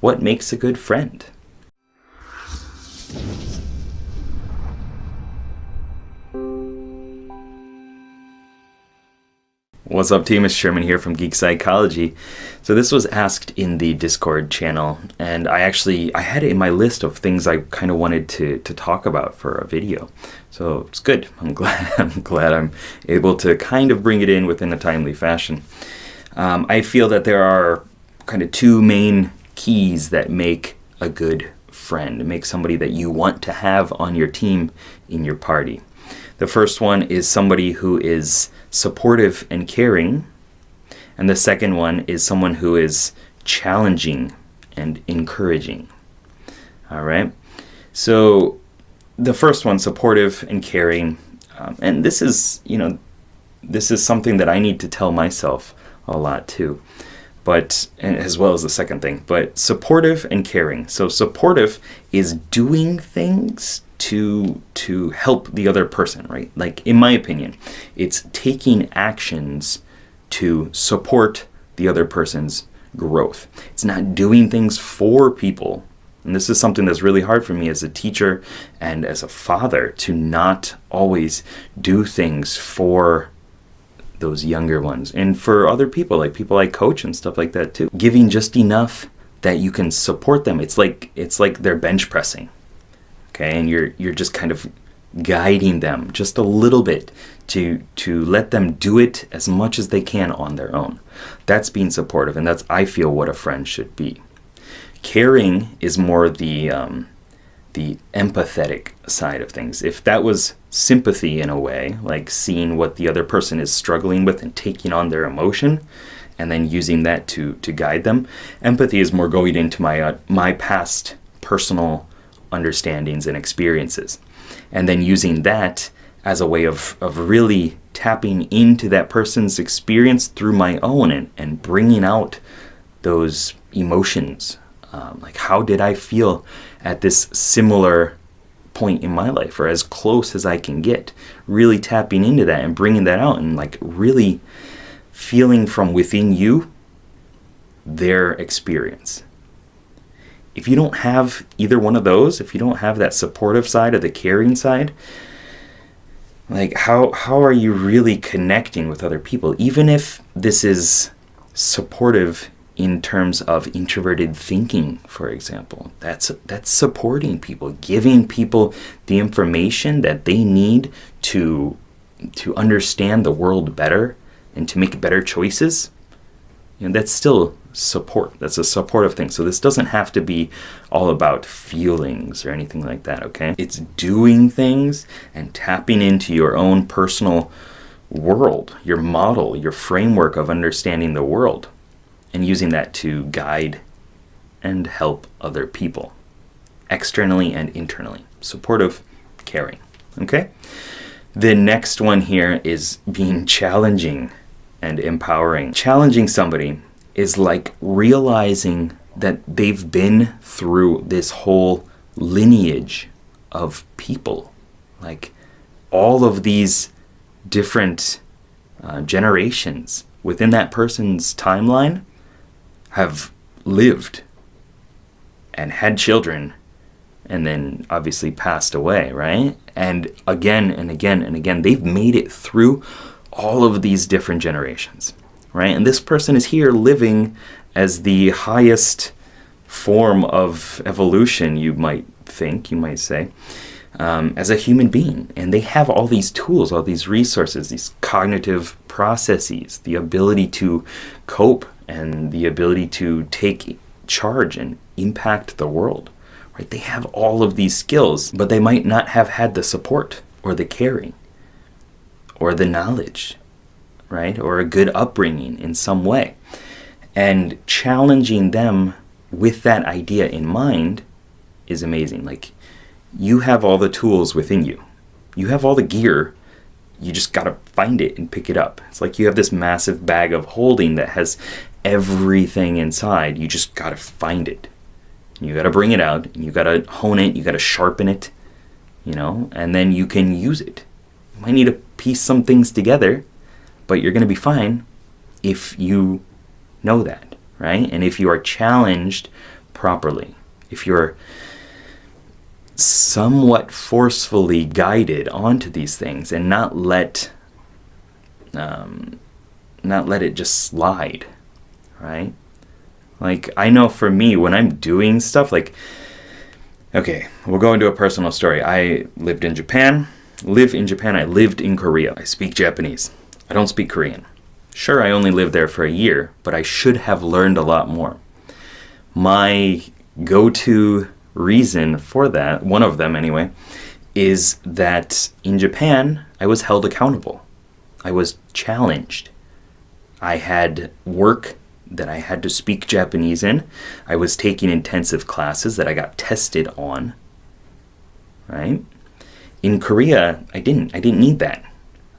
what makes a good friend. What's up, team? It's Sherman here from Geek Psychology. So this was asked in the Discord channel, and I had it in my list of things I kind of wanted to talk about for a video. So it's good. I'm glad I'm able to kind of bring it in within a timely fashion. I feel that there are kind of two main keys that make a good friend, make somebody that you want to have on your team, in your party. The first one is somebody who is supportive and caring, and the second one is someone who is challenging and encouraging. All right, so the first one, supportive and caring, and this is something that I need to tell myself a lot too, but and as well as the second thing, but supportive and caring. So supportive is doing things to help the other person, right? Like, in my opinion, it's taking actions to support the other person's growth. It's not doing things for people. And this is something that's really hard for me as a teacher and as a father, to not always do things for those younger ones and for other people I coach and stuff like that too. Giving just enough that you can support them. It's like they're bench pressing. Okay, and you're just kind of guiding them just a little bit to let them do it as much as they can on their own. That's being supportive, and that's, I feel, what a friend should be. Caring is more the empathetic side of things. If that was sympathy in a way, like seeing what the other person is struggling with and taking on their emotion and then using that to guide them, empathy is more going into my past personal understandings and experiences, and then using that as a way of really tapping into that person's experience through my own and bringing out those emotions. Like, how did I feel at this similar point in my life, or as close as I can get? Really tapping into that and bringing that out, and like really feeling from within you their experience. If you don't have either one of those, if you don't have that supportive side or the caring side, like how are you really connecting with other people? Even if this is supportive in terms of introverted thinking, for example, that's supporting people, giving people the information that they need to understand the world better and to make better choices. That's still support. That's a supportive thing. So this doesn't have to be all about feelings or anything like that, okay? It's doing things and tapping into your own personal world, your model, your framework of understanding the world, and using that to guide and help other people, externally and internally. Supportive, caring, okay? The next one here is being challenging and empowering. Challenging somebody is like realizing that they've been through this whole lineage of people, like all of these different generations within that person's timeline have lived and had children and then obviously passed away, right? And again and again and again, they've made it through all of these different generations, right? And this person is here living as the highest form of evolution, you might say, as a human being. And they have all these tools, all these resources, these cognitive processes, the ability to cope and the ability to take charge and impact the world, right? They have all of these skills, but they might not have had the support or the caring or the knowledge, right? Or a good upbringing in some way. And challenging them with that idea in mind is amazing. Like, you have all the tools within you. You have all the gear. You just got to find it and pick it up. It's like you have this massive bag of holding that has everything inside. You just got to find it. You got to bring it out, and you got to hone it, you got to sharpen it, and then you can use it. You might need to piece some things together, but you're going to be fine if you know that, right? And if you are challenged properly, if you're somewhat forcefully guided onto these things and not let it just slide, right? Like, I know for me, when I'm doing stuff like, okay, we'll go into a personal story. I live in Japan, I lived in Korea. I speak Japanese. I don't speak Korean. Sure, I only lived there for a year, but I should have learned a lot more. My go-to reason for that, one of them anyway, is that in Japan, I was held accountable. I was challenged. I had work that I had to speak Japanese in. I was taking intensive classes that I got tested on, right? In Korea, I didn't need that.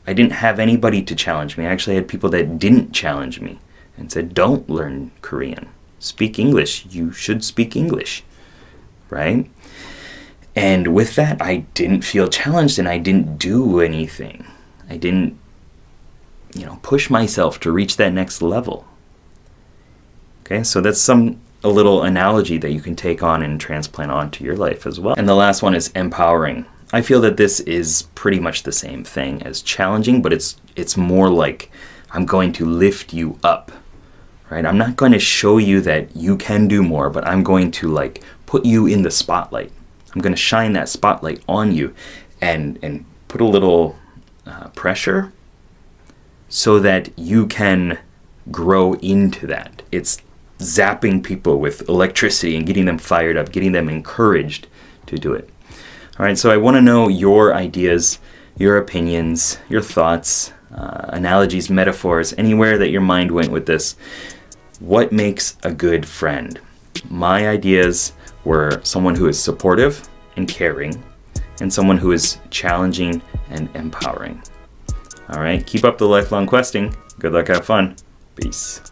I didn't have anybody to challenge me. I actually had people that didn't challenge me and said, don't learn Korean. Speak English. You should speak English, right? And with that, I didn't feel challenged and I didn't do anything. I didn't, push myself to reach that next level. Okay, so that's a little analogy that you can take on and transplant onto your life as well. And the last one is empowering. I feel that this is pretty much the same thing as challenging, but it's more like I'm going to lift you up, right? I'm not going to show you that you can do more, but I'm going to put you in the spotlight. I'm going to shine that spotlight on you and put a little pressure so that you can grow into that. It's zapping people with electricity and getting them fired up, getting them encouraged to do it. All right, so I want to know your ideas, your opinions, your thoughts, analogies, metaphors, anywhere that your mind went with this. What makes a good friend? My ideas were someone who is supportive and caring, and someone who is challenging and empowering. All right, keep up the lifelong questing. Good luck, have fun. Peace.